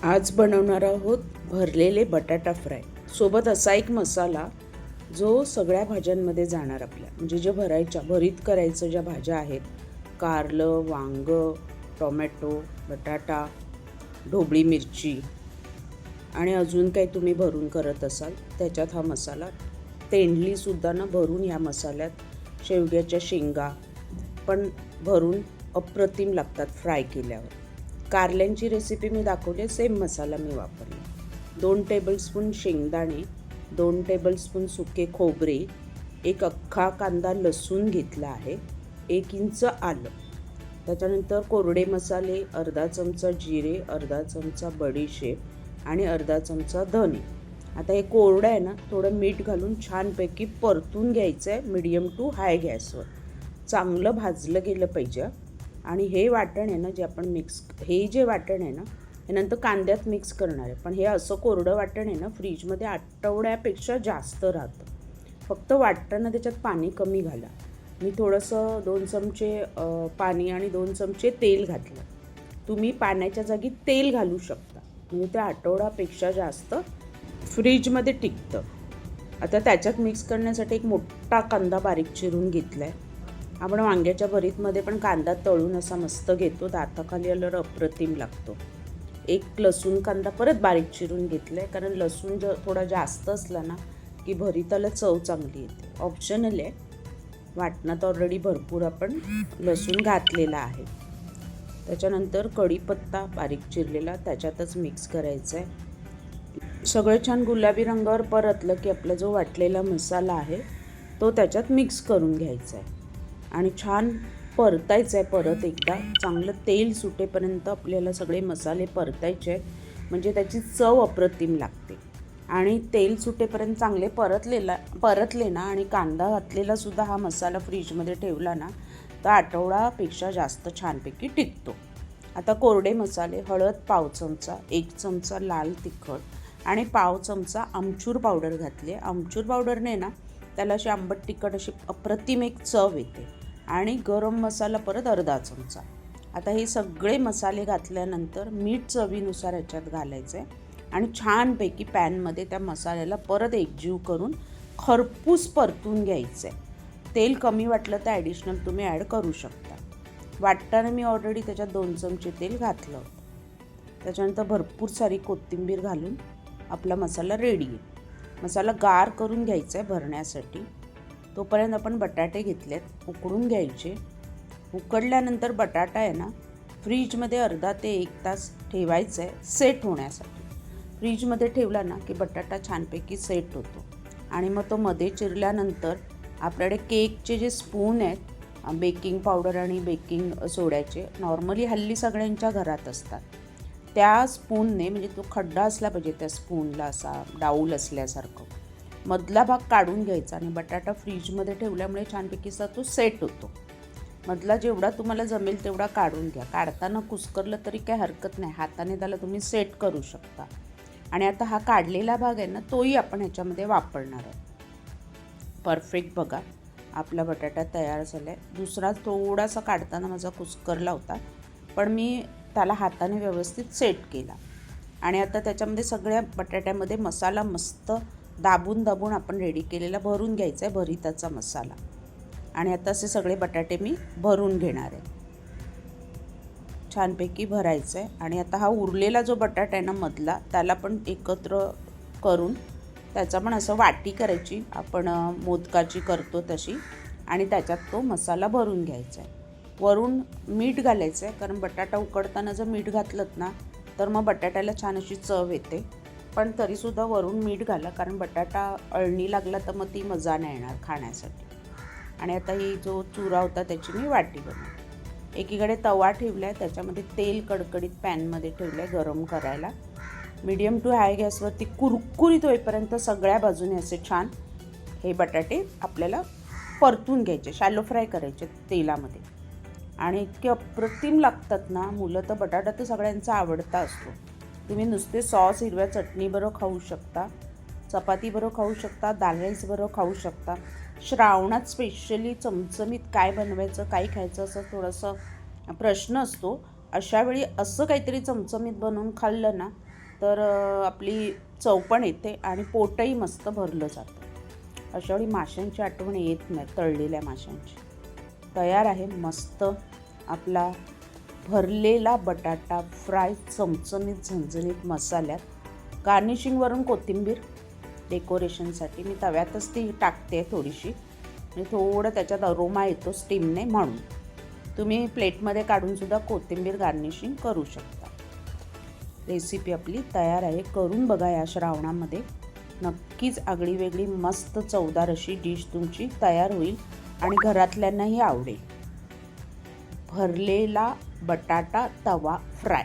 आज बनवणार आहोत भरलेले बटाटा फ्राय. सोबत असा एक मसाला जो सगळ्या भाज्यांमध्ये जाणार आपल्या, म्हणजे जे भरीत करायचं ज्या भाज्या आहेत, कारलं, वांगं, टोमॅटो, बटाटा, ढोबळी मिरची आणि अजून काही तुम्ही भरून करत असाल त्याच्यात हा मसाला, तेंडलीसुद्धा ना भरून ह्या मसाल्यात, शेवग्याच्या शेंगा पण भरून अप्रतिम लागतात फ्राय केल्यावर. कारल्यांची रेसिपी मी दाखवली, सेम मसाला मी वापरला. 2 टेबलस्पून शेंगदाणे, 2 टेबलस्पून सुके खोबरे, एक अख्खा कांदा लसूण घेतला आहे, 1 इंच आलं, त्याच्यानंतर कोरडे मसाले, अर्धा चमचा जिरे, अर्धा चमचा बडीशेप आणि अर्धा चमचा धने. आता हे कोरडं आहे ना, थोडं मीठ घालून छानपैकी परतून घ्यायचं आहे मीडियम टू हाय गॅसवर. चांगलं भाजलं गेलं पाहिजे. आणि हे वाटण आहे ना, जे आपण हे जे वाटण आहे ना, हे नंतर कांद्यात मिक्स करणार आहे. पण हे असं कोरडं वाटण आहे ना, फ्रीजमध्ये आठवड्यापेक्षा जास्त राहतं. फक्त वाटताना त्याच्यात पाणी कमी घाला. मी थोडंसं 2 चमचे पाणी आणि 2 चमचे तेल घातलं. तुम्ही पाण्याच्या जागी तेल घालू शकता, म्हणजे ते आठवड्यापेक्षा जास्त फ्रीजमध्ये टिकतं. आता त्याच्यात मिक्स करण्यासाठी एक मोठा कांदा बारीक चिरून घेतला आहे. आपण वांग्याच्या भरीतमध्ये पण कांदा तळून असा मस्त घेतो, दाताखाली आल्यावर अप्रतिम लागतो. एक लसूण कांदा परत बारीक चिरून घेतला आहे, कारण लसूण थोडा जास्त असला ना की भरीताला चव चांगली येते. ऑप्शनल आहे, वाटणात ऑलरेडी भरपूर आपण लसूण घातलेला आहे. त्याच्यानंतर कढीपत्ता बारीक चिरलेला त्याच्यातच मिक्स करायचं आहे. सगळं छान गुलाबी रंगावर परतलं की आपला जो वाटलेला मसाला आहे तो त्याच्यात मिक्स करून घ्यायचा आहे आणि छान परतायचं आहे. परत एकदा चांगलं तेल सुटेपर्यंत आपल्याला सगळे मसाले परतायचे आहेत, म्हणजे त्याची चव अप्रतिम लागते. आणि तेल सुटेपर्यंत चांगले परतले ना आणि कांदा घातलेलासुद्धा हा मसाला फ्रीजमध्ये ठेवला ना तर आठवड्यापेक्षा जास्त छानपैकी टिकतो. आता कोरडे मसाले, हळद पाव चमचा, 1 चमचा लाल तिखट आणि पाव चमचा आमचूर पावडर घातली. आमचूर पावडरने ना त्याला अशी आंबट तिखट अशी अप्रतिम एक चव येते. आणि गरम मसाला परत अर्धा चमचा. आता हे सगळे मसाले घातल्यानंतर मीठ चवीनुसार ह्याच्यात घालायचं आहे आणि छानपैकी पॅनमध्ये त्या मसाल्याला परत एकजीव करून खरपूस परतून घ्यायचं आहे. तेल कमी वाटलं तर ॲडिशनल तुम्ही ॲड करू शकता. वाटताना मी ऑलरेडी त्याच्यात 2 चमचे तेल घातलं होतं. त्याच्यानंतर भरपूर सारी कोथिंबीर घालून आपला मसाला रेडी आहे. मसाला गार करून घ्यायचा आहे भरण्यासाठी. तोपर्यंत आपण बटाटे घेतलेत, उकडून घ्यायचे. उकडल्यानंतर बटाटा आहे ना फ्रीजमध्ये अर्धा ते 1 तास ठेवायचं आहे सेट होण्यासाठी. फ्रीजमध्ये ठेवला ना की बटाटा छानपैकी सेट होतो. आणि मग तो मध्ये चिरल्यानंतर आपल्याकडे केकचे जे स्पून आहेत, बेकिंग पावडर आणि बेकिंग सोड्याचे, नॉर्मली हल्ली सगळ्यांच्या घरात असतात, त्या स्पूनने, म्हणजे तो खड्डा असला पाहिजे त्या स्पूनला, असा डाऊल असल्यासारखं, मधला भाग काढून घ्यायचा. आणि बटाटा फ्रीजमध्ये ठेवल्यामुळे छानपैकी तो सेट होतो. मधला जेवढा तुम्हाला जमेल तेवढा काढून घ्या. काढताना कुस्करलं तरी काही हरकत नाही, हाताने त्याला तुम्ही सेट करू शकता. आणि आता हा काढलेला भाग आहे ना तोही आपण ह्याच्यामध्ये वापरणार आहोत. परफेक्ट बघा, आपला बटाटा तयार झाला आहे. दुसरा थोडासा काढताना माझा कुस्करला होता, पण मी त्याला हाताने व्यवस्थित सेट केला. आणि आता त्याच्यामध्ये सगळ्या बटाट्यामध्ये मसाला मस्त दाबून आपण रेडी केलेला भरून घ्यायचा आहे, भरिताचा मसाला. आणि आता असे सगळे बटाटे मी भरून घेणार आहे, छानपैकी भरायचं आहे. आणि आता हा उरलेला जो बटाटा आहे ना मधला, त्याला पण एकत्र करून त्याचा पण असं वाटी करायची, आपण मोदकाची करतो तशी, आणि त्याच्यात तो मसाला भरून घ्यायचा आहे. वरून मीठ घालायचं आहे, कारण बटाटा उकडताना जर मीठ घातलं ना तर मग बटाट्याला छान अशी चव येते. पण तरीसुद्धा वरून मीठ घाला, कारण बटाटा अळणी लागला तर मग ती मजा नाही येणार खाण्यासाठी. आणि आता ही जो चुरा होता त्याची मी वाटी बनवली. एकीकडे तवा ठेवला आहे, त्याच्यामध्ये तेल कडकडीत पॅनमध्ये ठेवलं आहे गरम करायला. मीडियम टू हाय गॅसवरती कुरकुरीत होईपर्यंत सगळ्या बाजूने असे छान हे बटाटे आपल्याला परतून घ्यायचे, शॅलो फ्राय करायचे तेलामध्ये. आणि इतके अप्रतिम लागतात ना. मुलं तर बटाटा तर सगळ्यांचा आवडता असतो. तुम्ही नुसते सॉस हिरव्या चटणीबरोबर खाऊ शकता, चपातीबरोबर खाऊ शकता, दाल राईसबरोबर खाऊ शकता. श्रावणात स्पेशली चमचमीत काय बनवायचं, काय खायचं असं थोडंसं प्रश्न असतो. अशावेळी असं काहीतरी चमचमीत बनवून खाल्लं ना तर आपली चव पण येते आणि पोटही मस्त भरलं जातं. अशावेळी माशांची आठवण येत नाही, तळलेल्या माशांची. तयार आहे मस्त आपला भरलेला बटाटा फ्राय चमचमीत झणझणीत मसाल्यात. गार्निशिंगवरून कोथिंबीर डेकोरेशनसाठी मी तव्यातच ती टाकते थोडीशी, म्हणजे थोडं त्याच्यात अरोमा येतो स्टीमने, म्हणून तुम्ही प्लेटमध्ये काढूनसुद्धा कोथिंबीर गार्निशिंग करू शकता. रेसिपी आपली तयार आहे, करून बघा या श्रावणामध्ये. नक्कीच आगळीवेगळी मस्त चवदार अशी डिश तुमची तयार होईल आणि घरातल्यांनाही आवडेल. भरलेला बटाटा तवा फ्राय.